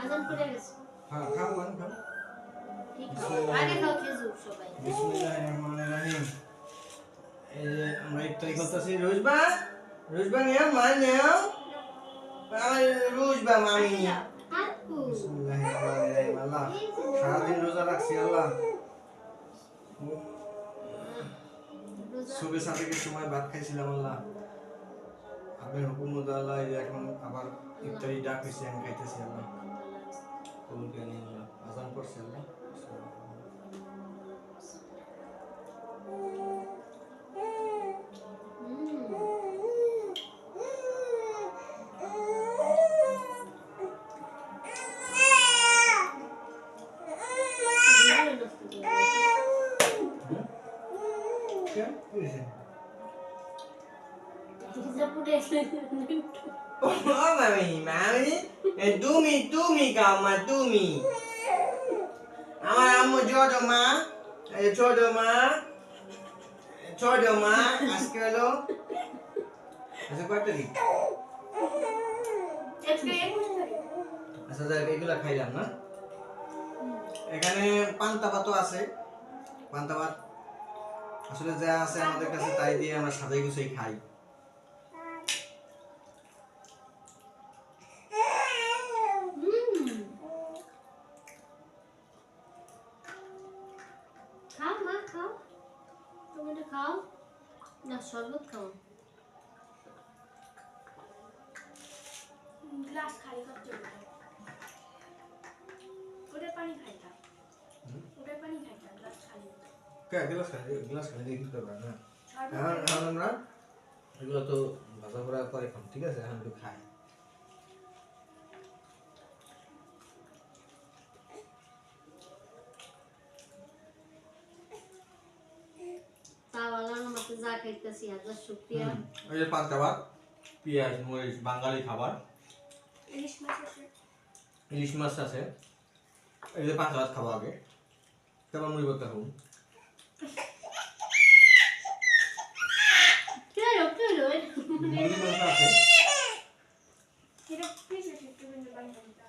আজান পড়ে গেছে। হ্যাঁ খাও পানি খাও ঠিক আছে আগে খাও খেজুর সবাই। বিসমিল্লাহির রহমানির রহিম। এই যে আমরা ইফতারি করতেছি রোজবা রোজবা নিও মা নিও আমার রোজবা মামি আপু বিসমিল্লাহির রহমানির রহিম। আল্লাহ সারাদিন রোজা রাখছি আল্লাহ সুবে সাদেকের সময় ভাত খাইছিলাম আল্লাহ আপনার হুকুম মতো আল্লাহ এই যে এখন আবার ইফতারি ডাক হয়েছে আমি খাইতেছি আল্লাহ কবুল করে নিন আল্লাহ আজান পড়ছে আল্লাহ Oh mami, mami, তুমি খাও মা তুমি আমার আম্মু ছোট মা আজকে হলো আচ্ছা কয় তারিখ আচ্ছা যাক এগুলা খাইলাম না এখানে পান্তা ভাতও আছে পান্তা ভাত আসলে যা আছে আমাদের কাছে তাই দিয়ে আমরা সাজাই গুছাই খাই খাও মা খাও তুমি খাও না শরবত খাও গ্লাস খালি করতে হবে ওটা পানি খাইতা ওটা পানি খাইতা গ্লাস খালি কে গ্লাস খালি দিয়ে দিতে পারবে না এখন আমরা এগুলো তো ভাজা করা করে খাম ঠিক আছে এখন একটু খাই তাওয়ালার মতো যা খাইতেছি হাজার শুকরিয়া এই যে পান্তা ভাত পেঁয়াজ মরিচ বাঙালি খাবার ইলিশ মাছ আছে এই যে পান্তা ভাত খাবো আগে তারপর মুড়ি ভর্তা খাবো মুড়ি ভর্তা আছে এটা প্লিজ একটু পানি খাইতা